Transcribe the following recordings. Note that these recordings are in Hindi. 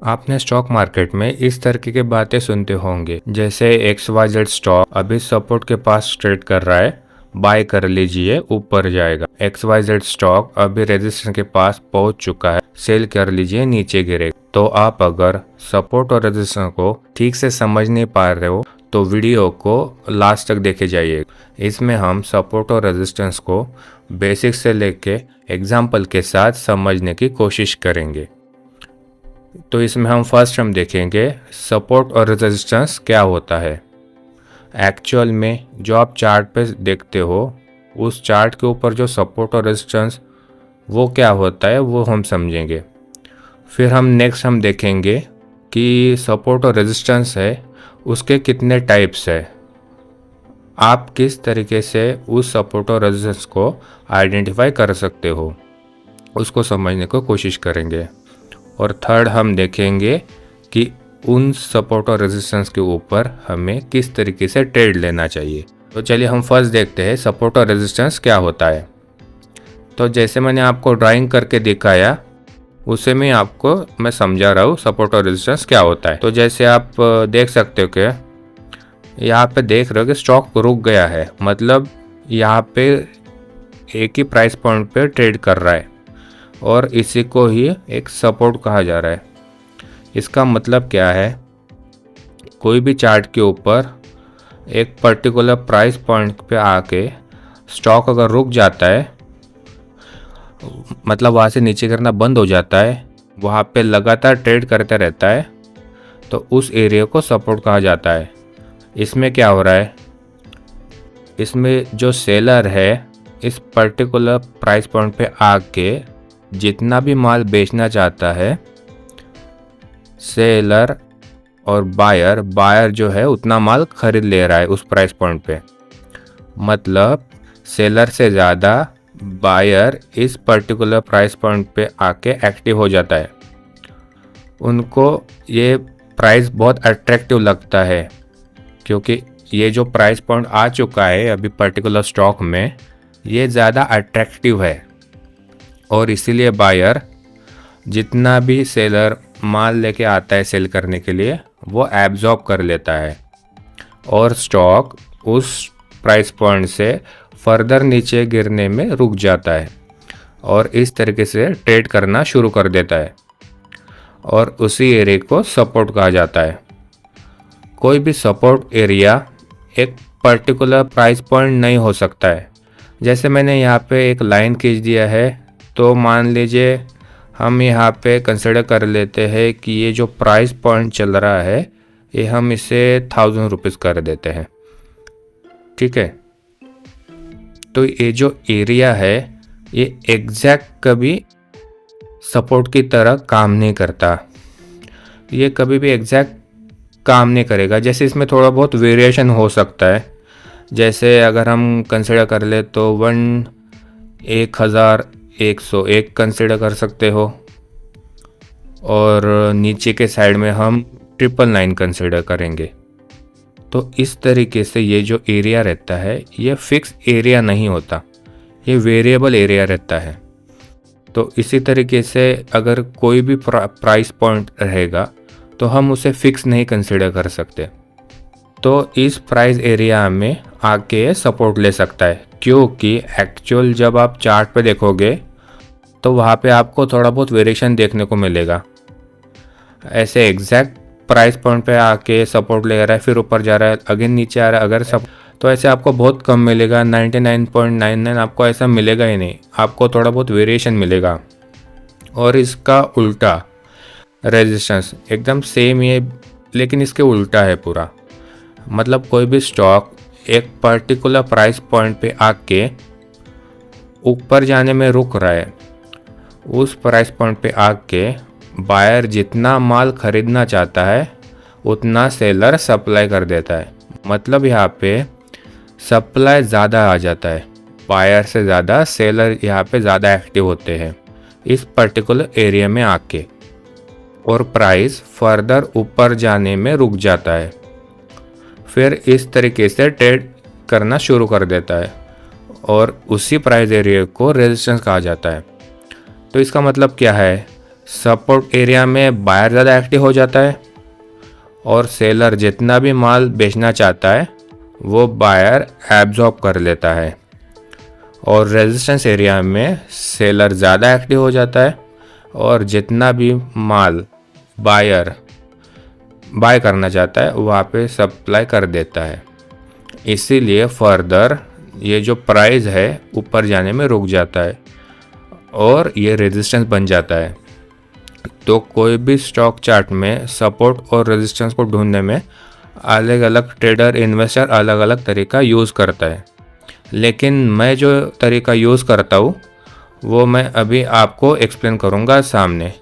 आपने स्टॉक मार्केट में इस तरीके की बातें सुनते होंगे, जैसे XYZ स्टॉक अभी सपोर्ट के पास ट्रेड कर रहा है, बाय कर लीजिए ऊपर जाएगा। XYZ स्टॉक अभी रेजिस्टेंस के पास पहुंच चुका है, सेल कर लीजिए नीचे गिरेगा। तो आप अगर सपोर्ट और रेजिस्टेंस को ठीक से समझ नहीं पा रहे हो तो वीडियो को लास्ट तक देखे जाइए। इसमें हम सपोर्ट और रेजिस्टेंस को बेसिक से लेके एग्जाम्पल के साथ समझने की कोशिश करेंगे। तो इसमें हम देखेंगे सपोर्ट और रेजिस्टेंस क्या होता है। एक्चुअल में जो आप चार्ट पे देखते हो, उस चार्ट के ऊपर जो सपोर्ट और रेजिस्टेंस वो क्या होता है वो हम समझेंगे। फिर हम देखेंगे कि सपोर्ट और रेजिस्टेंस है उसके कितने टाइप्स है, आप किस तरीके से उस सपोर्ट और रेजिस्टेंस को आइडेंटिफाई कर सकते हो, उसको समझने को कोशिश करेंगे। और थर्ड हम देखेंगे कि उन सपोर्ट और रेजिस्टेंस के ऊपर हमें किस तरीके से ट्रेड लेना चाहिए। तो चलिए हम फर्स्ट देखते हैं सपोर्ट और रेजिस्टेंस क्या होता है। तो जैसे मैंने आपको ड्राइंग करके दिखाया उसे मैं समझा रहा हूँ सपोर्ट और रेजिस्टेंस क्या होता है। तो जैसे आप देख सकते हो कि यहाँ पे देख रहे हो कि स्टॉक रुक गया है, मतलब यहाँ पे एक ही प्राइस पॉइंट पे ट्रेड कर रहा है और इसी को ही एक सपोर्ट कहा जा रहा है। इसका मतलब क्या है, कोई भी चार्ट के ऊपर एक पर्टिकुलर प्राइस पॉइंट पे आके स्टॉक अगर रुक जाता है, मतलब वहाँ से नीचे करना बंद हो जाता है, वहाँ पे लगातार ट्रेड करते रहता है, तो उस एरिया को सपोर्ट कहा जाता है। इसमें क्या हो रहा है, इसमें जो सेलर है इस पर्टिकुलर प्राइस पॉइंट पे आके जितना भी माल बेचना चाहता है, सेलर और बायर जो है उतना माल खरीद ले रहा है उस प्राइस पॉइंट पे। मतलब सेलर से ज़्यादा बायर इस पर्टिकुलर प्राइस पॉइंट पे आके एक्टिव हो जाता है। उनको ये प्राइस बहुत अट्रैक्टिव लगता है क्योंकि ये जो प्राइस पॉइंट आ चुका है अभी पर्टिकुलर स्टॉक में, ये ज़्यादा अट्रैक्टिव है और इसीलिए बायर जितना भी सेलर माल लेके आता है सेल करने के लिए वो एब्जॉर्ब कर लेता है और स्टॉक उस प्राइस पॉइंट से फर्दर नीचे गिरने में रुक जाता है और इस तरीके से ट्रेड करना शुरू कर देता है और उसी एरिया को सपोर्ट कहा जाता है। कोई भी सपोर्ट एरिया एक पर्टिकुलर प्राइस पॉइंट नहीं हो सकता है। जैसे मैंने यहाँ पे एक लाइन खींच दिया है, तो मान लीजिए हम यहाँ पे कंसिडर कर लेते हैं कि ये जो प्राइस पॉइंट चल रहा है ये हम इसे 1000 रुपीज़ कर देते हैं, ठीक है। तो ये जो एरिया है ये एग्जैक्ट कभी सपोर्ट की तरह काम नहीं करता, ये कभी भी एग्जैक्ट काम नहीं करेगा। जैसे इसमें थोड़ा बहुत वेरिएशन हो सकता है, जैसे अगर हम कंसिडर कर ले तो 1101 कंसिडर कर सकते हो और नीचे के साइड में हम 999 कंसिडर करेंगे। तो इस तरीके से ये जो एरिया रहता है ये फिक्स एरिया नहीं होता, ये वेरिएबल एरिया रहता है। तो इसी तरीके से अगर कोई भी प्राइस पॉइंट रहेगा तो हम उसे फिक्स नहीं कंसिडर कर सकते। तो इस प्राइस एरिया में आके सपोर्ट ले सकता है, क्योंकि एक्चुअल जब आप चार्ट पे देखोगे तो वहाँ पे आपको थोड़ा बहुत वेरिएशन देखने को मिलेगा। ऐसे एग्जैक्ट प्राइस पॉइंट पे आके सपोर्ट ले रहा है, फिर ऊपर जा रहा है, अगेन नीचे आ रहा है, अगर सब तो ऐसे आपको बहुत कम मिलेगा। 99.99 आपको ऐसा मिलेगा ही नहीं, आपको थोड़ा बहुत वेरिएशन मिलेगा। और इसका उल्टा रेजिस्टेंस एकदम सेम ही है, लेकिन इसके उल्टा है पूरा। मतलब कोई भी स्टॉक एक पर्टिकुलर प्राइस पॉइंट पे आके ऊपर जाने में रुक रहा है, उस प्राइस पॉइंट पे आके बायर जितना माल खरीदना चाहता है उतना सेलर सप्लाई कर देता है। मतलब यहाँ पे सप्लाई ज़्यादा आ जाता है, बायर से ज़्यादा सेलर यहाँ पे ज़्यादा एक्टिव होते हैं इस पर्टिकुलर एरिया में आके, और प्राइस फर्दर ऊपर जाने में रुक जाता है। फिर इस तरीके से ट्रेड करना शुरू कर देता है और उसी प्राइस एरिया को रेजिस्टेंस कहा जाता है। तो इसका मतलब क्या है, सपोर्ट एरिया में बायर ज़्यादा एक्टिव हो जाता है और सेलर जितना भी माल बेचना चाहता है वो बायर एब्जॉर्ब कर लेता है। और रेजिस्टेंस एरिया में सेलर ज़्यादा एक्टिव हो जाता है और जितना भी माल बायर बाय करना चाहता है वहाँ पे सप्लाई कर देता है। इसीलिए फर्दर ये जो प्राइस है ऊपर जाने में रुक जाता है और ये रेजिस्टेंस बन जाता है। तो कोई भी स्टॉक चार्ट में सपोर्ट और रेजिस्टेंस को ढूंढने में अलग अलग ट्रेडर इन्वेस्टर अलग अलग तरीका यूज़ करता है, लेकिन मैं जो तरीका यूज़ करता हूँ वो मैं अभी आपको एक्सप्लेन करूँगा सामने।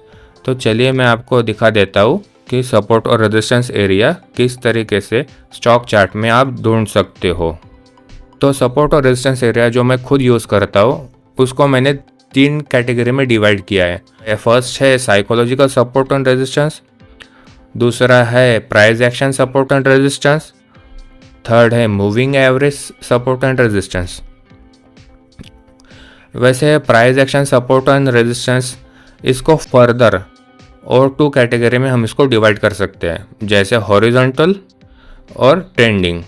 तो चलिए मैं आपको दिखा देता हूँ कि सपोर्ट और रेजिस्टेंस एरिया किस तरीके से स्टॉक चार्ट में आप ढूंढ सकते हो। तो सपोर्ट और रेजिस्टेंस एरिया जो मैं खुद यूज़ करता हूँ उसको मैंने 3 कैटेगरी में डिवाइड किया है। फर्स्ट है साइकोलॉजिकल सपोर्ट एंड रेजिस्टेंस, दूसरा है price action support and resistance, third है moving average support and resistance. वैसे price action support and resistance इसको फर्दर और 2 कैटेगरी में हम इसको डिवाइड कर सकते हैं, जैसे हॉरिजॉन्टल और ट्रेंडिंग।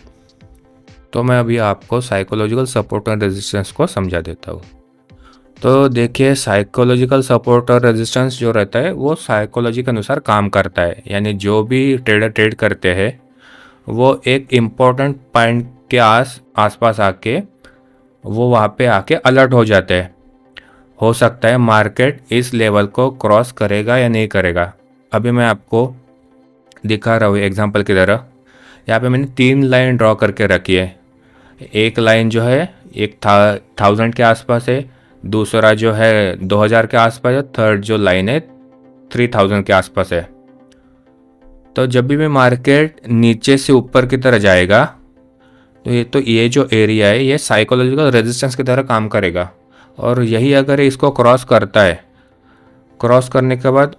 तो मैं अभी आपको साइकोलॉजिकल सपोर्ट और रेजिस्टेंस को समझा देता हूँ। तो देखिए साइकोलॉजिकल सपोर्ट और रेजिस्टेंस जो रहता है वो साइकोलॉजी के अनुसार काम करता है, यानी जो भी ट्रेडर ट्रेड करते हैं वो एक इम्पोर्टेंट पॉइंट के आसपास आके वो वहाँ पे आके अलर्ट हो जाते हैं। हो सकता है मार्केट इस लेवल को क्रॉस करेगा या नहीं करेगा। अभी मैं आपको दिखा रहा हूँ एग्जांपल की तरह। यहाँ पे मैंने 3 लाइन ड्रॉ करके रखी है। एक लाइन जो है 1000 के आसपास है, दूसरा जो है 2000 के आसपास है, थर्ड जो लाइन है 3000 के आसपास है। तो जब भी मार्केट नीचे से ऊपर की तरह जाएगा तो ये जो एरिया है ये साइकोलॉजिकल रेजिस्टेंस की तरह काम करेगा। और यही अगर इसको क्रॉस करता है, क्रॉस करने के बाद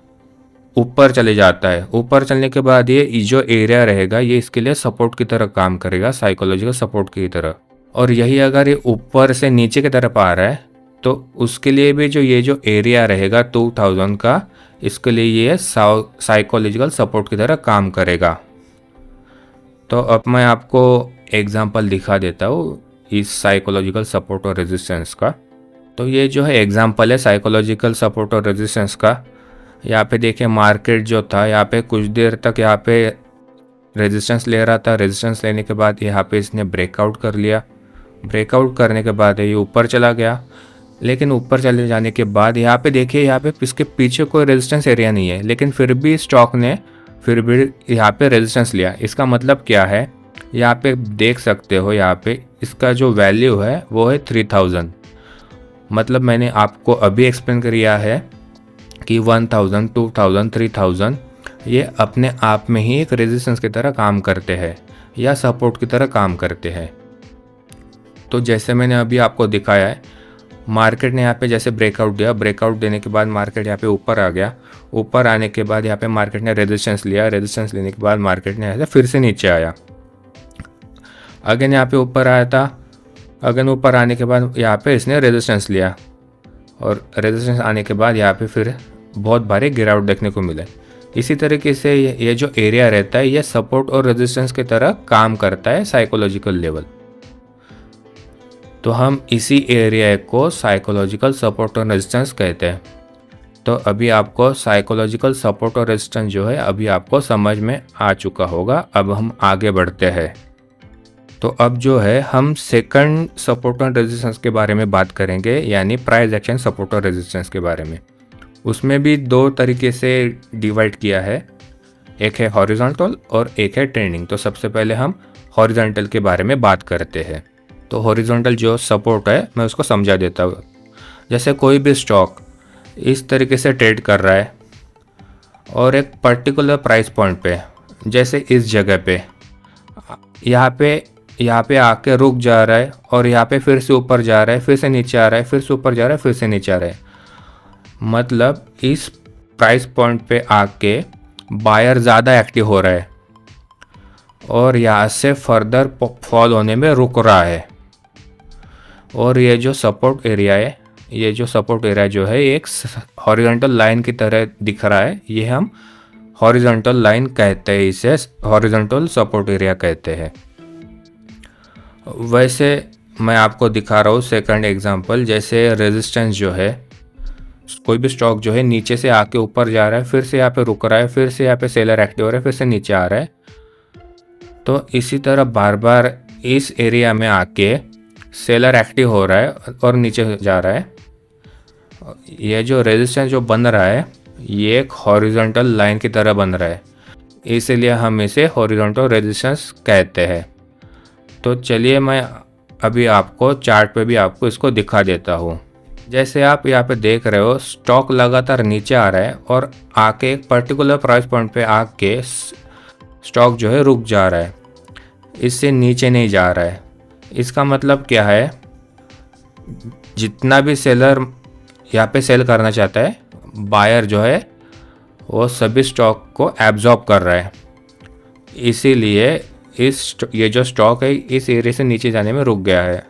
ऊपर चले जाता है, ऊपर चलने के बाद ये जो एरिया रहेगा ये इसके लिए सपोर्ट की तरह काम करेगा, साइकोलॉजिकल सपोर्ट की तरह। और यही अगर ये ऊपर से नीचे की तरफ आ रहा है तो उसके लिए भी ये जो एरिया रहेगा 2000 का, इसके लिए ये साइकोलॉजिकल सपोर्ट की तरह काम करेगा। तो अब मैं आपको एग्जांपल दिखा देता हूँ इस साइकोलॉजिकल सपोर्ट और रेजिस्टेंस का। तो ये जो है एग्जांपल है साइकोलॉजिकल सपोर्ट और रेजिस्टेंस का। यहाँ पे देखिए मार्केट जो था यहाँ पे कुछ देर तक यहाँ पे रेजिस्टेंस ले रहा था। रेजिस्टेंस लेने के बाद यहाँ पे इसने ब्रेकआउट कर लिया। ब्रेकआउट करने के बाद ये ऊपर चला गया, लेकिन ऊपर चले जाने के बाद यहाँ पे देखिए यहाँ पे इसके पीछे कोई रेजिस्टेंस एरिया नहीं है, लेकिन फिर भी स्टॉक ने फिर भी यहाँ पे रेजिस्टेंस लिया। इसका मतलब क्या है, यहाँ पे देख सकते हो यहाँ पे इसका जो वैल्यू है वो है 3000। मतलब मैंने आपको अभी एक्सप्लेन किया है कि 1000, 2000, 3000 ये अपने आप में ही एक रेजिस्टेंस की तरह काम करते हैं या सपोर्ट की तरह काम करते हैं। तो जैसे मैंने अभी आपको दिखाया है, मार्केट ने यहाँ पे जैसे ब्रेकआउट दिया, ब्रेकआउट देने के बाद मार्केट यहाँ पे ऊपर आ गया। ऊपर आने के बाद यहाँ पे मार्केट ने रेजिस्टेंस लिया। रेजिस्टेंस लेने के बाद मार्केट ने ऐसे फिर से नीचे आया। अगेन यहाँ पे ऊपर आया था। अगेन ऊपर आने के बाद यहाँ पे इसने रेजिस्टेंस लिया और रेजिस्टेंस आने के बाद यहाँ पे फिर बहुत भारी गिरावट देखने को मिले। इसी तरीके से ये जो एरिया रहता है ये सपोर्ट और रेजिस्टेंस की तरह काम करता है साइकोलॉजिकल लेवल। तो हम इसी एरिया को साइकोलॉजिकल सपोर्ट और रेजिस्टेंस कहते हैं। तो अभी आपको साइकोलॉजिकल सपोर्ट और रेजिस्टेंस जो है अभी आपको समझ में आ चुका होगा। अब हम आगे बढ़ते हैं। तो अब जो है हम सेकंड सपोर्ट और रेजिस्टेंस के बारे में बात करेंगे, यानी प्राइस एक्शन सपोर्ट और रेजिस्टेंस के बारे में। उसमें भी 2 तरीके से डिवाइड किया है, एक है हॉरिजॉन्टल और एक है ट्रेंडिंग। तो सबसे पहले हम हॉरिजॉन्टल के बारे में बात करते हैं। तो हॉरिजॉन्टल जो सपोर्ट है मैं उसको समझा देता हूँ। जैसे कोई भी स्टॉक इस तरीके से ट्रेड कर रहा है और एक पर्टिकुलर प्राइस पॉइंट पे, जैसे इस जगह पे यहाँ पे आके रुक जा रहा है और यहाँ पे फिर से ऊपर जा रहा है, फिर से नीचे आ रहा है, फिर से ऊपर जा रहा है, फिर से नीचे आ रहा है। मतलब इस प्राइस पॉइंट पे आके बायर ज़्यादा एक्टिव हो रहा है और यहाँ से फर्दर फॉल होने में रुक रहा है। और ये जो सपोर्ट एरिया है ये जो सपोर्ट एरिया जो है एक हॉरिजॉन्टल लाइन की तरह दिख रहा है, ये हम हॉरिजॉन्टल लाइन कहते हैं, इसे हॉरिजॉन्टल सपोर्ट एरिया कहते हैं। वैसे मैं आपको दिखा रहा हूँ सेकंड एग्जांपल। जैसे रेजिस्टेंस जो है, कोई भी स्टॉक जो है नीचे से आके ऊपर जा रहा है, फिर से यहाँ पे रुक रहा है, फिर से यहाँ पे सेलर एक्टिव हो रहा है, फिर से नीचे आ रहा है, तो इसी तरह बार बार इस एरिया में आके सेलर एक्टिव हो रहा है और नीचे जा रहा है। ये जो रेजिस्टेंस जो बन रहा है ये एक हॉरिजॉन्टल लाइन की तरह बन रहा है, इसीलिए हम इसे हॉरिजॉन्टल रेजिस्टेंस कहते हैं। तो चलिए मैं अभी आपको चार्ट पे भी आपको इसको दिखा देता हूँ। जैसे आप यहाँ पे देख रहे हो, स्टॉक लगातार नीचे आ रहा है और आके एक पर्टिकुलर प्राइस पॉइंट पे आके स्टॉक जो है रुक जा रहा है, इससे नीचे नहीं जा रहा है। इसका मतलब क्या है, जितना भी सेलर यहाँ पे सेल करना चाहता है, बायर जो है वो सभी स्टॉक को एब्जॉर्ब कर रहा है, इसीलिए ये जो स्टॉक है इस एरिया से नीचे जाने में रुक गया है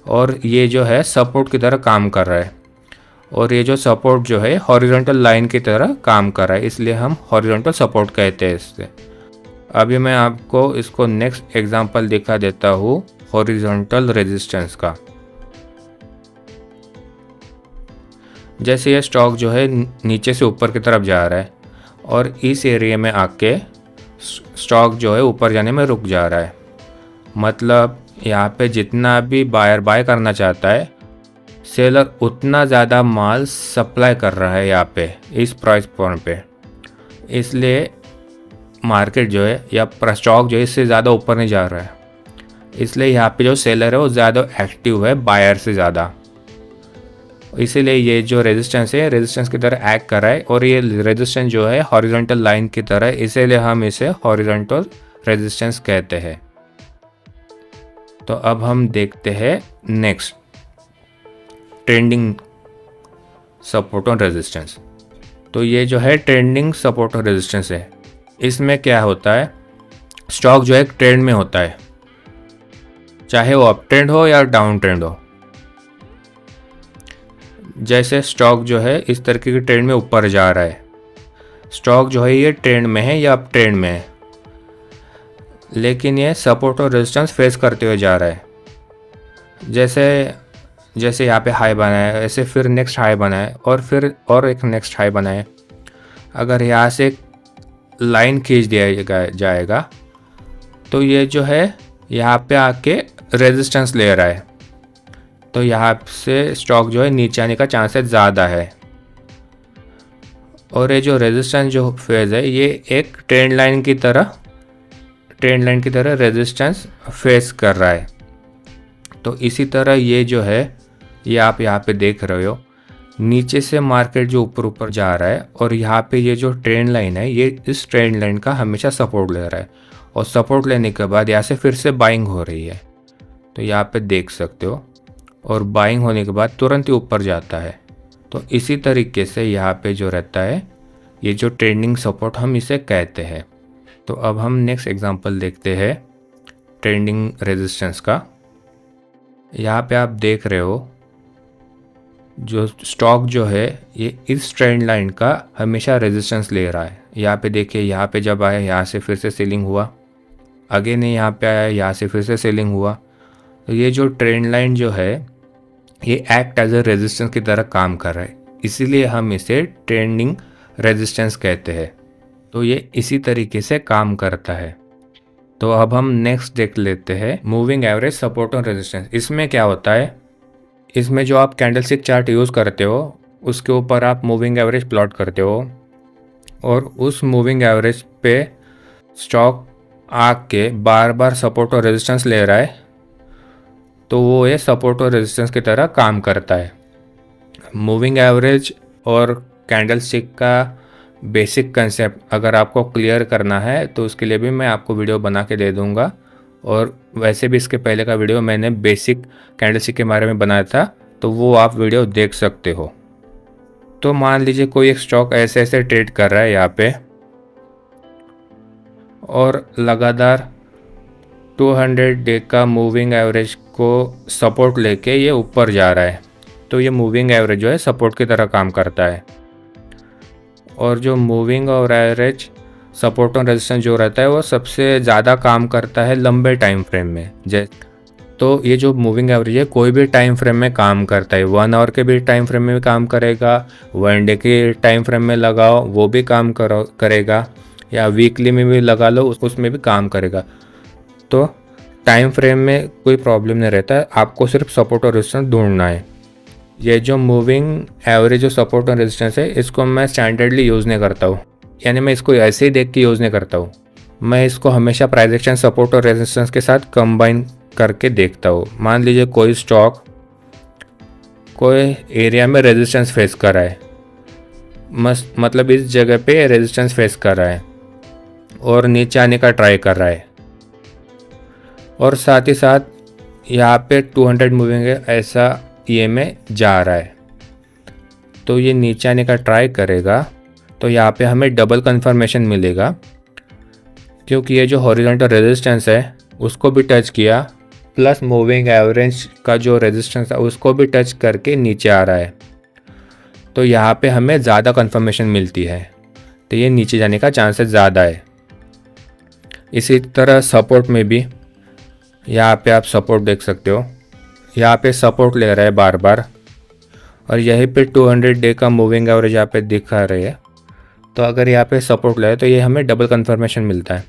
और ये जो है सपोर्ट की तरह काम कर रहा है। और ये जो सपोर्ट जो है हॉरिजॉन्टल लाइन की तरह काम कर रहा है, इसलिए हम हॉरिजॉन्टल सपोर्ट कहते हैं इससे। अभी मैं आपको इसको नेक्स्ट एग्जांपल दिखा देता हूँ हॉरिजॉन्टल रेजिस्टेंस का। जैसे ये स्टॉक जो है नीचे से ऊपर की तरफ जा रहा है और इस एरिया में आके स्टॉक जो है ऊपर जाने में रुक जा रहा है, मतलब यहाँ पे जितना भी बायर बाय करना चाहता है, सेलर उतना ज़्यादा माल सप्लाई कर रहा है यहाँ पे इस प्राइस पॉइंट पे, इसलिए मार्केट जो है या स्टॉक जो है इससे ज़्यादा ऊपर नहीं जा रहा है, इसलिए यहाँ पे जो सेलर है वो ज़्यादा एक्टिव है बायर से ज़्यादा, इसीलिए ये जो रेजिस्टेंस है रेजिस्टेंस की तरह एक्ट कर रहा है। और ये रेजिस्टेंस जो है हॉरिजॉन्टल लाइन की तरह, इसीलिए हम इसे हॉरिजॉन्टल रेजिस्टेंस कहते हैं। तो अब हम देखते हैं नेक्स्ट ट्रेंडिंग सपोर्ट और रेजिस्टेंस। तो ये जो है ट्रेंडिंग सपोर्ट और रेजिस्टेंस है, इसमें क्या होता है, स्टॉक जो है एक ट्रेंड में होता है, चाहे वो अप ट्रेंड हो या डाउन ट्रेंड हो। जैसे स्टॉक जो है इस तरीके के ट्रेंड में ऊपर जा रहा है, स्टॉक जो है ये ट्रेंड में है या अप ट्रेंड में है, लेकिन ये सपोर्ट और रेजिस्टेंस फेस करते हुए जा रहा है। जैसे यहाँ पे हाई बना है, ऐसे फिर नेक्स्ट हाई बना है और फिर और एक नेक्स्ट हाई बना है। अगर यहाँ से एक लाइन खींच दिया जाएगा तो ये जो है यहाँ पे आके रेजिस्टेंस ले रहा है, तो यहाँ से स्टॉक जो है नीचे आने का चांसेस ज़्यादा है। और ये जो रेजिस्टेंस जो फेज है ये एक ट्रेंड लाइन की तरह रेजिस्टेंस फेस कर रहा है। तो इसी तरह ये जो है, ये आप यहाँ पे देख रहे हो, नीचे से मार्केट जो ऊपर जा रहा है और यहाँ पे ये जो ट्रेंड लाइन है ये इस ट्रेंड लाइन का हमेशा सपोर्ट ले रहा है, और सपोर्ट लेने के बाद यहाँ से फिर से बाइंग हो रही है, तो यहाँ पे देख सकते हो, और बाइंग होने के बाद तुरंत ही ऊपर जाता है। तो इसी तरीके से यहाँ पे जो रहता है ये जो ट्रेंडिंग सपोर्ट हम इसे कहते हैं। तो अब हम नेक्स्ट एग्जांपल देखते हैं ट्रेंडिंग रेजिस्टेंस का। यहाँ पे आप देख रहे हो जो स्टॉक जो है ये इस ट्रेंड लाइन का हमेशा रेजिस्टेंस ले रहा है। यहाँ पे देखिए, यहाँ पे जब आया यहाँ से फिर से सेलिंग हुआ, अगेन यहाँ पे आया यहाँ से फिर से सेलिंग हुआ। तो ये जो ट्रेंड लाइन जो है ये एक्ट एज ए रेजिस्टेंस की तरह काम कर रहा है, इसीलिए हम इसे ट्रेंडिंग रेजिस्टेंस कहते हैं। तो ये इसी तरीके से काम करता है। तो अब हम नेक्स्ट देख लेते हैं मूविंग एवरेज सपोर्ट और रेजिस्टेंस। इसमें क्या होता है, इसमें जो आप कैंडलस्टिक चार्ट यूज़ करते हो उसके ऊपर आप मूविंग एवरेज प्लॉट करते हो, और उस मूविंग एवरेज पे स्टॉक आके बार बार सपोर्ट और रेजिस्टेंस ले रहा है, तो वो ये सपोर्ट और रेजिस्टेंस की तरह काम करता है। मूविंग एवरेज और कैंडलस्टिक का बेसिक कंसेप्ट अगर आपको क्लियर करना है तो उसके लिए भी मैं आपको वीडियो बना के दे दूंगा, और वैसे भी इसके पहले का वीडियो मैंने बेसिक कैंडलस्टिक के बारे में बनाया था, तो वो आप वीडियो देख सकते हो। तो मान लीजिए कोई एक स्टॉक ऐसे ऐसे ट्रेड कर रहा है यहाँ पे, और लगातार 200 डे का मूविंग एवरेज को सपोर्ट लेके ये ऊपर जा रहा है, तो ये मूविंग एवरेज जो है सपोर्ट की तरह काम करता है। और जो मूविंग और एवरेज सपोर्ट और रेजिस्टेंस जो रहता है वो सबसे ज़्यादा काम करता है लंबे टाइम फ्रेम में। तो ये जो मूविंग एवरेज है कोई भी टाइम फ्रेम में काम करता है। 1 आवर के भी टाइम फ्रेम में भी काम करेगा, 1 डे के टाइम फ्रेम में लगाओ वो भी काम करेगा, या वीकली में भी लगा लो उसमें भी काम करेगा। तो टाइम फ्रेम में कोई प्रॉब्लम नहीं रहता है, आपको सिर्फ सपोर्ट और रेजिस्टेंस ढूंढना है। ये जो मूविंग एवरेज जो सपोर्ट और रेजिस्टेंस है इसको मैं स्टैंडर्डली यूज़ नहीं करता हूँ, यानी मैं इसको ऐसे ही देख के यूज़ नहीं करता हूँ। मैं इसको हमेशा प्राइस एक्शन सपोर्ट और रेजिस्टेंस के साथ कंबाइन करके देखता हूँ। मान लीजिए कोई स्टॉक कोई एरिया में रेजिस्टेंस फेस कर रहा है, मतलब इस जगह पे रेजिस्टेंस फेस कर रहा है और नीचे आने का ट्राई कर रहा है, और साथ ही साथ यहाँ पे 200 मूविंग है, ऐसा ये में जा रहा है, तो ये नीचे आने का ट्राई करेगा। तो यहाँ पे हमें डबल कंफर्मेशन मिलेगा, क्योंकि ये जो हॉरिजॉन्टल रेजिस्टेंस है उसको भी टच किया, प्लस मूविंग एवरेज का जो रेजिस्टेंस है उसको भी टच करके नीचे आ रहा है। तो यहाँ पे हमें ज़्यादा कंफर्मेशन मिलती है, तो ये नीचे जाने का चांसेस ज़्यादा है। इसी तरह सपोर्ट में भी यहाँ पे आप सपोर्ट देख सकते हो, यहाँ पे सपोर्ट ले रहा है बार बार, और यहीं पे 200 डे का मूविंग एवरेज यहाँ पे दिखा रही है। तो अगर यहाँ पे सपोर्ट ले तो ये हमें डबल कंफर्मेशन मिलता है।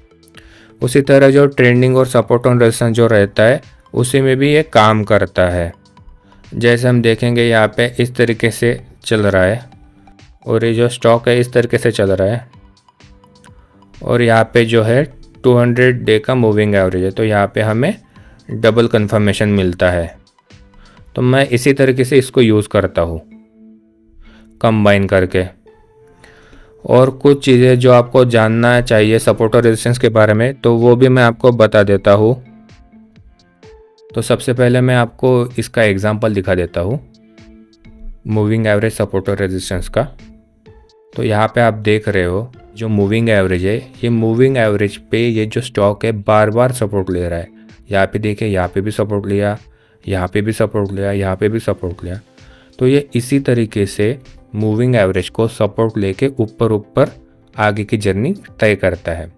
उसी तरह जो ट्रेंडिंग और सपोर्ट ऑन रेजिस्टेंस जो रहता है उसी में भी ये काम करता है। जैसे हम देखेंगे यहाँ पे इस तरीके से चल रहा है, और ये जो स्टॉक है इस तरीके से चल रहा है, और यहाँ पे जो है 200 डे का मूविंग एवरेज है, तो यहाँ पे हमें डबल कंफर्मेशन मिलता है। तो मैं इसी तरीके से इसको यूज़ करता हूँ कंबाइन करके। और कुछ चीज़ें जो आपको जानना चाहिए सपोर्ट और रेजिस्टेंस के बारे में, तो वो भी मैं आपको बता देता हूँ। तो सबसे पहले मैं आपको इसका एग्जांपल दिखा देता हूँ मूविंग एवरेज सपोर्ट और रेजिस्टेंस का। तो यहाँ पे आप देख रहे हो जो मूविंग एवरेज है, ये मूविंग एवरेज पे ये जो स्टॉक है बार बार सपोर्ट ले रहा है। यहाँ पे देखिए, यहाँ पे भी सपोर्ट लिया, यहाँ पे भी सपोर्ट लिया, यहाँ पे भी सपोर्ट लिया। तो ये इसी तरीके से मूविंग एवरेज को सपोर्ट लेके ऊपर ऊपर आगे की जर्नी तय करता है।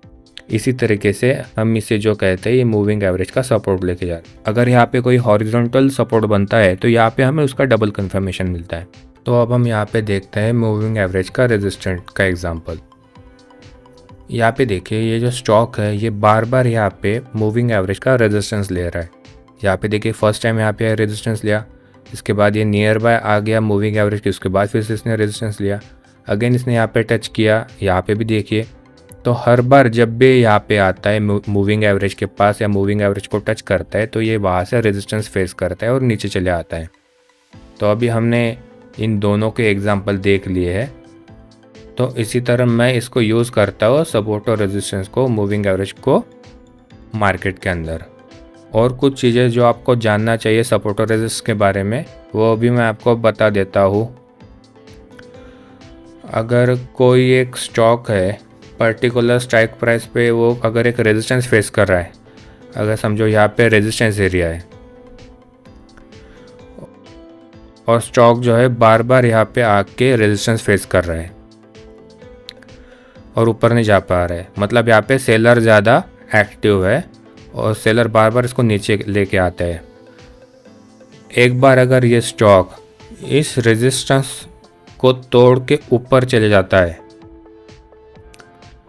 इसी तरीके से हम इसे जो कहते हैं ये मूविंग एवरेज का सपोर्ट लेके जाते हैं। अगर यहाँ पे कोई हॉरिजॉन्टल सपोर्ट बनता है तो यहाँ पे हमें उसका डबल कंफर्मेशन मिलता है। तो अब हम यहाँ पे देखते हैं मूविंग एवरेज का रेजिस्टेंट का एग्जांपल। यहाँ पे देखिए ये जो स्टॉक है ये बार बार यहाँ पे मूविंग एवरेज का रेजिस्टेंस ले रहा है। यहाँ पे देखिए फर्स्ट टाइम यहाँ पे रेजिस्टेंस लिया, इसके बाद ये नियर बाय आ गया मूविंग एवरेज के, उसके बाद फिर से इसने रेजिस्टेंस लिया, अगेन इसने यहाँ पे टच किया, यहाँ पे भी देखिए। तो हर बार जब भी यहाँ पे आता है मूविंग एवरेज के पास या मूविंग एवरेज को टच करता है तो ये वहाँ से रेजिस्टेंस फेस करता है और नीचे चले आता है। तो अभी हमने इन दोनों के एग्जाम्पल देख लिए हैं। तो इसी तरह मैं इसको यूज़ करता हूँ सपोर्ट और रेजिस्टेंस को, मूविंग एवरेज को मार्केट के अंदर। और कुछ चीज़ें जो आपको जानना चाहिए सपोर्ट और रेजिस्टेंस के बारे में वो भी मैं आपको बता देता हूँ। अगर कोई एक स्टॉक है पर्टिकुलर स्ट्राइक प्राइस पे, वो अगर एक रेजिस्टेंस फेस कर रहा है, अगर समझो यहाँ पे रेजिस्टेंस एरिया है और स्टॉक जो है बार बार यहाँ पे आके रेजिस्टेंस फेस कर रहा है और ऊपर नहीं जा पा रहा है, मतलब यहाँ पे सेलर ज़्यादा एक्टिव है और सेलर बार बार इसको नीचे लेके आता है। एक बार अगर ये स्टॉक इस रेजिस्टेंस को तोड़ के ऊपर चले जाता है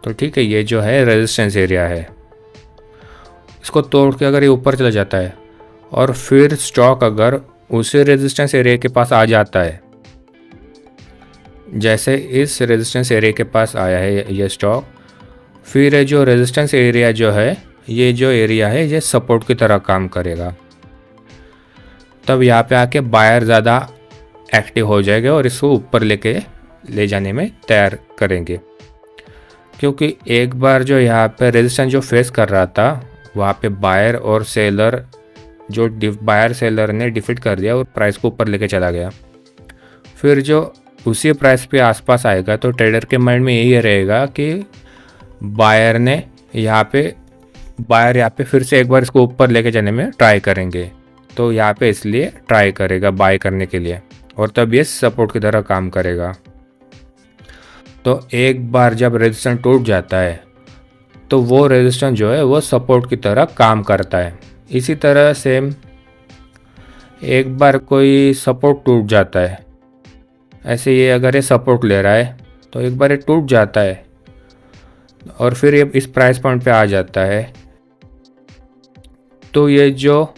तो ठीक है, ये जो है रेजिस्टेंस एरिया है, इसको तोड़ के अगर ये ऊपर चला जाता है और फिर स्टॉक अगर उसी रेजिस्टेंस एरिया के पास आ जाता है, जैसे इस रेजिस्टेंस एरिया के पास आया है ये स्टॉक, फिर ये जो रेजिस्टेंस एरिया जो है, ये जो एरिया है ये सपोर्ट की तरह काम करेगा। तब यहाँ पे आके बायर ज़्यादा एक्टिव हो जाएगा और इसको ऊपर ले जाने में तैयार करेंगे, क्योंकि एक बार जो यहाँ पे रेजिस्टेंस जो फेस कर रहा था वहाँ पे बायर और सेलर जो बायर सेलर ने डिफीट कर दिया और प्राइस को ऊपर लेके चला गया। फिर जो उसी प्राइस पे आसपास आएगा तो ट्रेडर के माइंड में यही रहेगा कि बायर यहाँ पे फिर से एक बार इसको ऊपर लेके जाने में ट्राई करेंगे, तो यहाँ पे इसलिए ट्राई करेगा बाय करने के लिए। और तब ये सपोर्ट की तरह काम करेगा। तो एक बार जब रेजिस्टेंस टूट जाता है तो वो रेजिस्टेंस जो है वो सपोर्ट की तरह काम करता है। इसी तरह सेम एक बार कोई सपोर्ट टूट जाता है, ऐसे ये अगर ये सपोर्ट ले रहा है तो एक बार ये टूट जाता है और फिर ये इस प्राइस पॉइंट पे आ जाता है, तो ये जो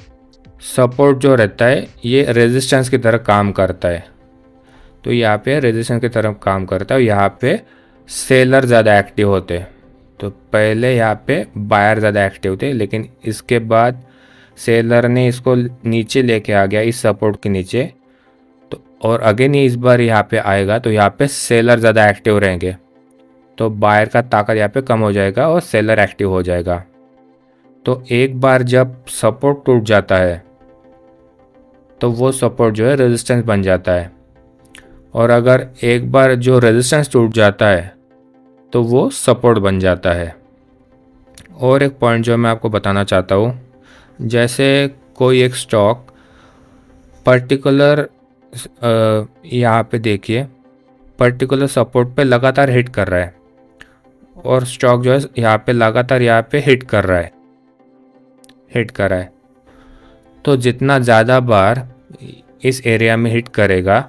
सपोर्ट जो रहता है ये रेजिस्टेंस की तरह काम करता है। तो यहाँ पे रेजिस्टेंस की तरफ काम करता है, यहाँ पे सेलर ज़्यादा एक्टिव होते हैं। तो पहले यहाँ पे बायर ज़्यादा एक्टिव थे, लेकिन इसके बाद सेलर ने इसको नीचे लेके आ गया इस सपोर्ट के नीचे। तो और अगेन इस बार यहाँ पे आएगा तो यहाँ पे सेलर ज़्यादा एक्टिव रहेंगे, तो बायर का ताकत यहाँ पे कम हो जाएगा और सेलर एक्टिव हो जाएगा। तो एक बार जब सपोर्ट टूट जाता है तो वो सपोर्ट जो है रेजिस्टेंस बन जाता है, और अगर एक बार जो रेजिस्टेंस टूट जाता है तो वो सपोर्ट बन जाता है। और एक पॉइंट जो मैं आपको बताना चाहता हूँ, जैसे कोई एक स्टॉक पर्टिकुलर यहाँ पे देखिए पर्टिकुलर सपोर्ट पे लगातार हिट कर रहा है और स्टॉक जो है यहाँ पे लगातार यहाँ पे हिट कर रहा है, तो जितना ज़्यादा बार इस एरिया में हिट करेगा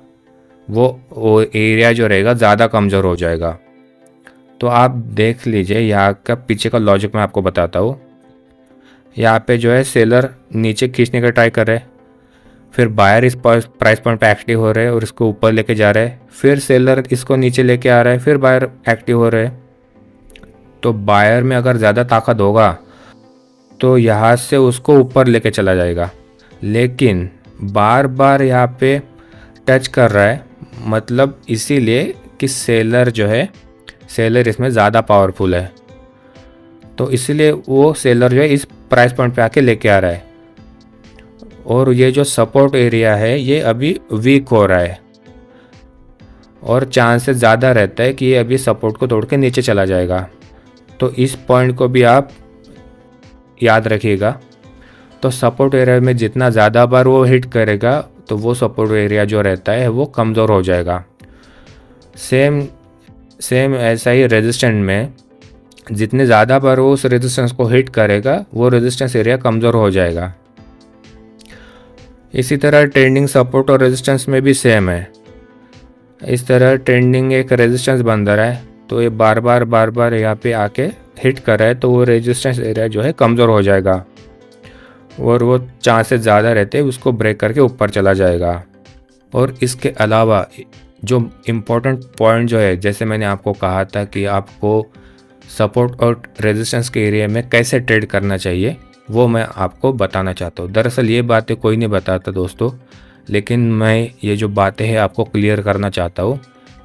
वो एरिया जो रहेगा ज़्यादा कमज़ोर हो जाएगा। तो आप देख लीजिए यहाँ का पीछे का लॉजिक मैं आपको बताता हूँ। यहाँ पे जो है सेलर नीचे खींचने का ट्राई कर रहे हैं, फिर बायर इस प्राइस पॉइंट पे एक्टिव हो रहे हैं और इसको ऊपर लेके जा रहे हैं, फिर सेलर इसको नीचे लेके आ रहा है, फिर बायर एक्टिव हो रहे हैं। तो बायर में अगर ज़्यादा ताकत होगा तो यहाँ से उसको ऊपर लेके चला जाएगा, लेकिन बार बार यहाँ पे टच कर रहा है, मतलब इसीलिए कि सेलर इसमें ज़्यादा पावरफुल है, तो इसीलिए वो सेलर जो है इस प्राइस पॉइंट पे आके लेके आ रहा है। और ये जो सपोर्ट एरिया है ये अभी वीक हो रहा है और चांसेस ज़्यादा रहता है कि ये अभी सपोर्ट को तोड़ के नीचे चला जाएगा। तो इस पॉइंट को भी आप याद रखिएगा। तो सपोर्ट एरिया में जितना ज़्यादा बार वो हिट करेगा तो वो सपोर्ट एरिया जो रहता है वो कमज़ोर हो जाएगा। सेम ऐसा ही रेजिस्टेंस में जितने ज़्यादा बार वो उस रेजिस्टेंस को हिट करेगा वो रेजिस्टेंस एरिया कमज़ोर हो जाएगा। इसी तरह ट्रेंडिंग सपोर्ट और रेजिस्टेंस में भी सेम है। इस तरह ट्रेंडिंग एक रेजिस्टेंस बन रहा है, तो ये बार बार यहाँ पे आके हिट कर रहा है, तो वो रेजिस्टेंस एरिया जो है कमज़ोर हो जाएगा और वो चांसेस ज़्यादा रहते हैं उसको ब्रेक करके ऊपर चला जाएगा। और इसके अलावा जो इम्पोर्टेंट पॉइंट जो है, जैसे मैंने आपको कहा था कि आपको सपोर्ट और रेजिस्टेंस के एरिया में कैसे ट्रेड करना चाहिए, वो मैं आपको बताना चाहता हूँ। दरअसल ये बातें कोई नहीं बताता दोस्तों, लेकिन मैं ये जो बातें हैं आपको क्लियर करना चाहता हूँ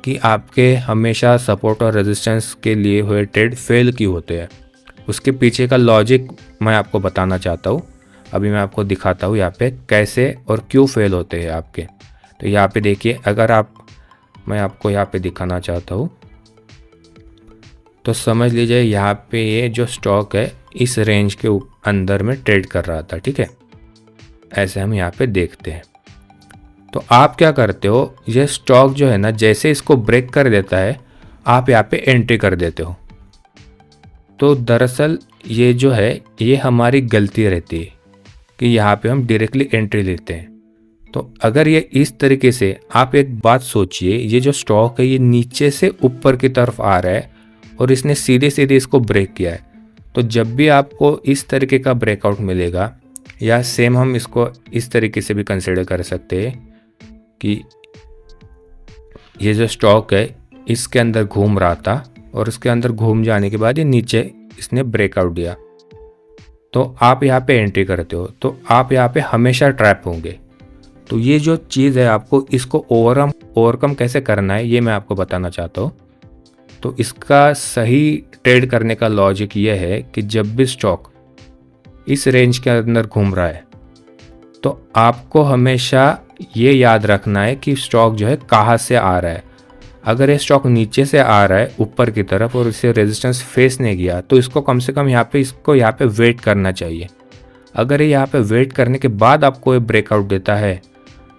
कि आपके हमेशा सपोर्ट और रेजिस्टेंस के लिए हुए ट्रेड फेल क्यों होते हैं, उसके पीछे का लॉजिक मैं आपको बताना चाहता हूँ। अभी मैं आपको दिखाता हूँ यहाँ पे कैसे और क्यों फेल होते हैं आपके। तो यहाँ पे देखिए, मैं आपको यहाँ पे दिखाना चाहता हूँ, तो समझ लीजिए यहाँ पे ये जो स्टॉक है इस रेंज के अंदर में ट्रेड कर रहा था, ठीक है। ऐसे हम यहाँ पे देखते हैं। तो आप क्या करते हो, ये स्टॉक जो है ना जैसे इसको ब्रेक कर देता है आप यहाँ पे एंट्री कर देते हो। तो दरअसल ये जो है ये हमारी गलती रहती है कि यहाँ पे हम डायरेक्टली एंट्री लेते हैं। तो अगर ये इस तरीके से, आप एक बात सोचिए, ये जो स्टॉक है ये नीचे से ऊपर की तरफ आ रहा है और इसने सीधे सीधे इसको ब्रेक किया है। तो जब भी आपको इस तरीके का ब्रेकआउट मिलेगा, या सेम हम इसको इस तरीके से भी कंसिडर कर सकते हैं कि ये जो स्टॉक है इसके अंदर घूम रहा था और इसके अंदर घूम जाने के बाद ये नीचे इसने ब्रेकआउट दिया, तो आप यहाँ पे एंट्री करते हो, तो आप यहाँ पे हमेशा ट्रैप होंगे। तो ये जो चीज़ है आपको इसको ओवरकम कैसे करना है ये मैं आपको बताना चाहता हूँ। तो इसका सही ट्रेड करने का लॉजिक ये है कि जब भी स्टॉक इस रेंज के अंदर घूम रहा है तो आपको हमेशा ये याद रखना है कि स्टॉक जो है कहाँ से आ रहा है। अगर ये स्टॉक नीचे से आ रहा है ऊपर की तरफ और इसे रेजिस्टेंस फेस नहीं किया तो इसको कम से कम यहाँ पे वेट करना चाहिए। अगर ये यहाँ पे वेट करने के बाद आपको ये ब्रेकआउट देता है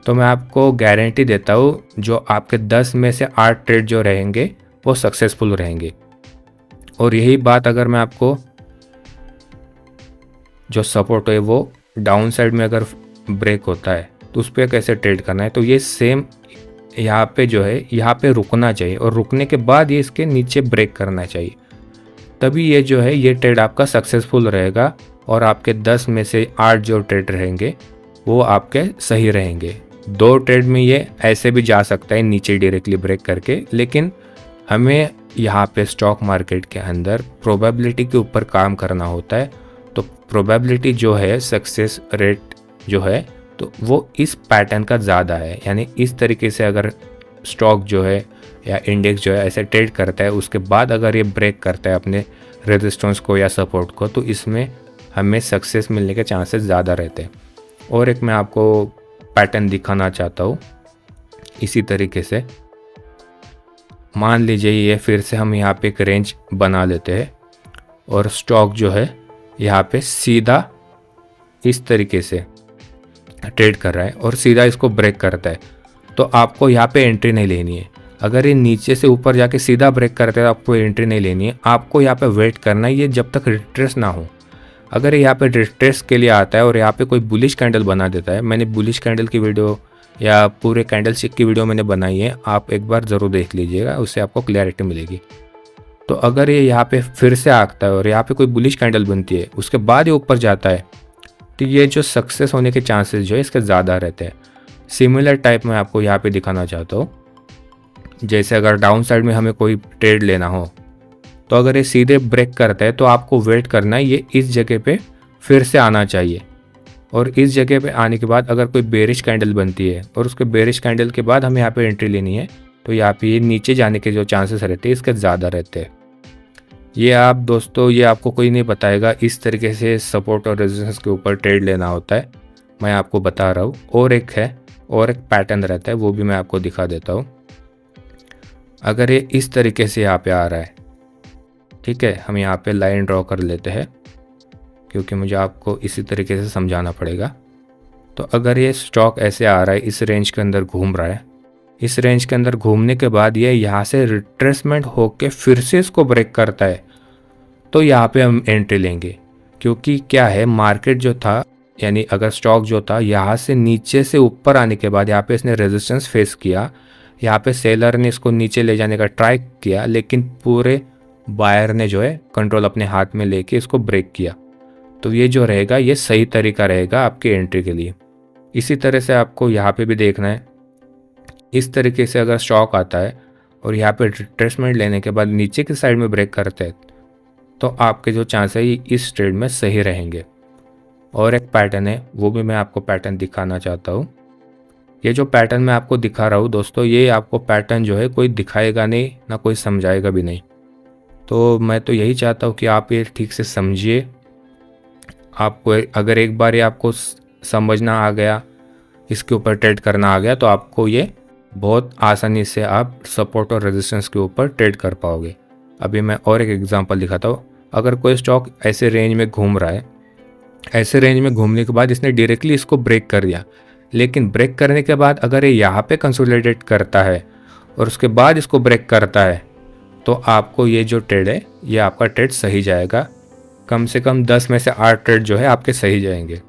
तो मैं आपको गारंटी देता हूँ जो आपके 10 में से 8 ट्रेड जो रहेंगे वो सक्सेसफुल रहेंगे। और यही बात अगर मैं आपको जो सपोर्ट है वो डाउन साइड में अगर ब्रेक होता है तो उस पर कैसे ट्रेड करना है, तो ये सेम यहाँ पे जो है यहाँ पे रुकना चाहिए और रुकने के बाद ये इसके नीचे ब्रेक करना चाहिए, तभी ये जो है ये ट्रेड आपका सक्सेसफुल रहेगा और आपके 10 में से 8 जो ट्रेड रहेंगे वो आपके सही रहेंगे। 2 ट्रेड में ये ऐसे भी जा सकता है नीचे डायरेक्टली ब्रेक करके, लेकिन हमें यहाँ पे स्टॉक मार्केट के अंदर प्रोबेबिलिटी के ऊपर काम करना होता है। तो प्रोबेबिलिटी जो है, सक्सेस रेट जो है, तो वो इस पैटर्न का ज़्यादा है। यानी इस तरीके से अगर स्टॉक जो है या इंडेक्स जो है ऐसे ट्रेड करता है, उसके बाद अगर ये ब्रेक करता है अपने रेजिस्टेंस को या सपोर्ट को, तो इसमें हमें सक्सेस मिलने के चांसेस ज़्यादा रहते हैं। और एक मैं आपको पैटर्न दिखाना चाहता हूँ इसी तरीके से। मान लीजिए ये फिर से हम यहाँ पे एक रेंज बना लेते हैं और स्टॉक जो है यहाँ पे सीधा इस तरीके से ट्रेड कर रहा है और सीधा इसको ब्रेक करता है, तो आपको यहाँ पे एंट्री नहीं लेनी है। अगर ये नीचे से ऊपर जाके सीधा ब्रेक करता है तो आपको एंट्री नहीं लेनी है, आपको यहाँ पे वेट करना है ये जब तक रिट्रेस ना हो। अगर ये यहाँ पे रिट्रेस के लिए आता है और यहाँ पे कोई बुलिश कैंडल बना देता है, मैंने बुलिश कैंडल की वीडियो या पूरे कैंडल स्टिक की वीडियो मैंने बनाई है, आप एक बार ज़रूर देख लीजिएगा, उससे आपको क्लैरिटी मिलेगी। तो अगर ये यहाँ पे फिर से आता है और यहाँ पे कोई बुलिश कैंडल बनती है, उसके बाद ये ऊपर जाता है, तो ये जो सक्सेस होने के चांसेस जो है इसके ज़्यादा रहते हैं। सिमिलर टाइप में आपको यहाँ पे दिखाना चाहता हूँ। जैसे अगर डाउन साइड में हमें कोई ट्रेड लेना हो, तो अगर ये सीधे ब्रेक करता है तो आपको वेट करना है, ये इस जगह पे फिर से आना चाहिए। और इस जगह पे आने के बाद अगर कोई बेरिश कैंडल बनती है और उसके बेरिश कैंडल के बाद हमें यहाँ पे एंट्री लेनी है, तो यहाँ पे ये नीचे जाने के जो चांसेस रहते हैं इसके ज़्यादा रहते हैं। ये आप दोस्तों, ये आपको कोई नहीं बताएगा, इस तरीके से सपोर्ट और रेजिस्टेंस के ऊपर ट्रेड लेना होता है, मैं आपको बता रहा हूँ। और एक है, और एक पैटर्न रहता है, वो भी मैं आपको दिखा देता हूँ। अगर ये इस तरीके से यहाँ पे आ रहा है, ठीक है, हम यहाँ पे लाइन ड्रॉ कर लेते हैं क्योंकि मुझे आपको इसी तरीके से समझाना पड़ेगा। तो अगर ये स्टॉक ऐसे आ रहा है, इस रेंज के अंदर घूम रहा है, इस रेंज के अंदर घूमने के बाद ये यहाँ से रिट्रेसमेंट होके फिर से इसको ब्रेक करता है, तो यहाँ पे हम एंट्री लेंगे। क्योंकि क्या है, मार्केट जो था, यानी अगर स्टॉक जो था यहाँ से नीचे से ऊपर आने के बाद यहाँ पे इसने रेजिस्टेंस फेस किया, यहाँ पे सेलर ने इसको नीचे ले जाने का ट्राई किया, लेकिन पूरे बायर ने जो है कंट्रोल अपने हाथ में लेके इसको ब्रेक किया। तो ये जो रहेगा ये सही तरीका रहेगा आपकी एंट्री के लिए। इसी तरह से आपको यहाँ पे भी देखना है, इस तरीके से अगर स्टॉक आता है और यहाँ पे रिट्रेसमेंट लेने के बाद नीचे की साइड में ब्रेक करते हैं, तो आपके जो चांस है ये इस ट्रेड में सही रहेंगे। और एक पैटर्न है, वो भी मैं आपको पैटर्न दिखाना चाहता हूँ। ये जो पैटर्न मैं आपको दिखा रहा हूँ दोस्तों, ये आपको पैटर्न जो है कोई दिखाएगा नहीं, ना कोई समझाएगा भी नहीं। तो मैं तो यही चाहता हूँ कि आप ये ठीक से समझिए। आपको अगर एक बार ये आपको समझना आ गया, इसके ऊपर ट्रेड करना आ गया, तो आपको ये बहुत आसानी से आप सपोर्ट और रेजिस्टेंस के ऊपर ट्रेड कर पाओगे। अभी मैं और एक एग्जांपल दिखाता हूँ। अगर कोई स्टॉक ऐसे रेंज में घूम रहा है, ऐसे रेंज में घूमने के बाद इसने डायरेक्टली इसको ब्रेक कर दिया, लेकिन ब्रेक करने के बाद अगर ये यहाँ पे कंसोलिडेट करता है और उसके बाद इसको ब्रेक करता है, तो आपको ये जो ट्रेड है ये आपका ट्रेड सही जाएगा। कम से कम 10 में से 8 ट्रेड जो है आपके सही जाएंगे।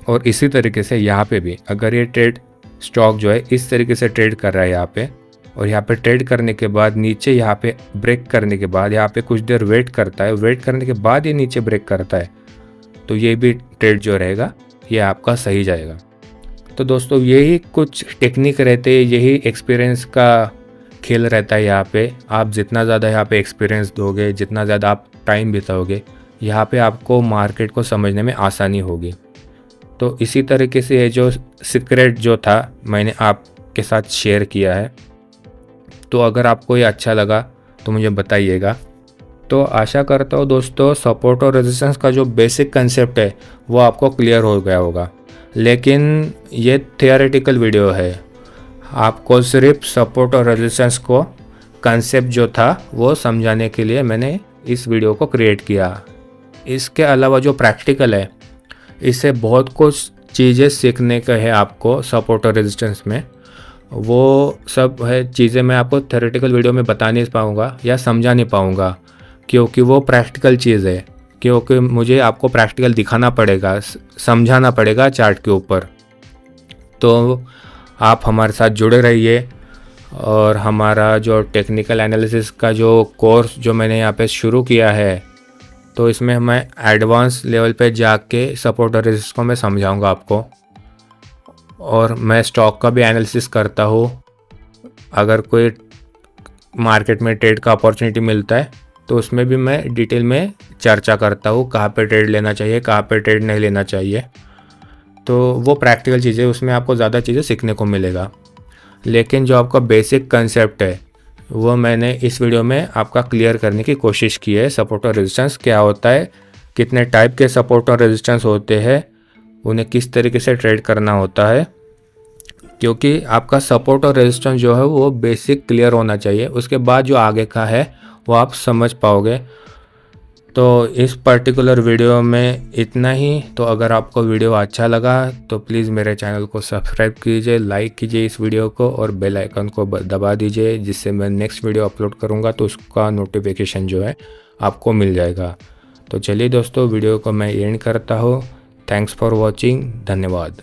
और इसी तरीके से यहाँ पे भी अगर ये ट्रेड स्टॉक जो है इस तरीके से ट्रेड कर रहा है यहाँ पे, और यहाँ पे ट्रेड करने के बाद नीचे यहाँ पे ब्रेक करने के बाद यहाँ पे कुछ देर वेट करता है, वेट करने के बाद ये नीचे ब्रेक करता है, तो ये भी ट्रेड जो रहेगा ये आपका सही जाएगा। तो दोस्तों यही कुछ टेक्निक रहते हैं, यही एक्सपीरियंस का खेल रहता है यहाँ पे। आप जितना ज़्यादा यहाँ पे एक्सपीरियंस दोगे, जितना ज़्यादा आप टाइम बिताओगे, यहाँ पे आपको मार्केट को समझने में आसानी होगी। तो इसी तरीके से ये जो सीक्रेट जो था मैंने आपके साथ शेयर किया है। तो अगर आपको ये अच्छा लगा तो मुझे बताइएगा। तो आशा करता हूँ दोस्तों सपोर्ट और रेजिस्टेंस का जो बेसिक कंसेप्ट है वो आपको क्लियर हो गया होगा। लेकिन ये थियोरेटिकल वीडियो है, आपको सिर्फ सपोर्ट और रेजिस्टेंस को कंसेप्ट जो था वो समझाने के लिए मैंने इस वीडियो को क्रिएट किया। इसके अलावा जो प्रैक्टिकल है, इससे बहुत कुछ चीज़ें सीखने का है आपको सपोर्ट और रेजिस्टेंस में, वो सब है चीज़ें मैं आपको थ्योरेटिकल वीडियो में बता नहीं पाऊँगा या समझा नहीं पाऊँगा, क्योंकि वो प्रैक्टिकल चीज़ है। क्योंकि मुझे आपको प्रैक्टिकल दिखाना पड़ेगा, समझाना पड़ेगा चार्ट के ऊपर। तो आप हमारे साथ जुड़े रहिए और हमारा जो टेक्निकल एनालिसिस का जो कोर्स जो मैंने यहाँ पे शुरू किया है, तो इसमें मैं एडवांस लेवल पे जाके सपोर्ट और रेजिस्टेंस को मैं समझाऊंगा आपको। और मैं स्टॉक का भी एनालिसिस करता हूँ। अगर कोई मार्केट में ट्रेड का अपॉर्चुनिटी मिलता है तो उसमें भी मैं डिटेल में चर्चा करता हूँ, कहाँ पे ट्रेड लेना चाहिए, कहाँ पे ट्रेड नहीं लेना चाहिए। तो वो प्रैक्टिकल चीज़ें, उसमें आपको ज़्यादा चीज़ें सीखने को मिलेगा। लेकिन जो आपका बेसिक कंसेप्ट है वो मैंने इस वीडियो में आपका क्लियर करने की कोशिश की है। सपोर्ट और रेजिस्टेंस क्या होता है, कितने टाइप के सपोर्ट और रेजिस्टेंस होते हैं, उन्हें किस तरीके से ट्रेड करना होता है। क्योंकि आपका सपोर्ट और रेजिस्टेंस जो है वो बेसिक क्लियर होना चाहिए, उसके बाद जो आगे का है वो आप समझ पाओगे। तो इस पर्टिकुलर वीडियो में इतना ही। तो अगर आपको वीडियो अच्छा लगा तो प्लीज़ मेरे चैनल को सब्सक्राइब कीजिए, लाइक कीजिए इस वीडियो को और बेल आइकन को दबा दीजिए, जिससे मैं नेक्स्ट वीडियो अपलोड करूँगा तो उसका नोटिफिकेशन जो है आपको मिल जाएगा। तो चलिए दोस्तों, वीडियो को मैं एंड करता हूँ। Thanks for watching. धन्यवाद।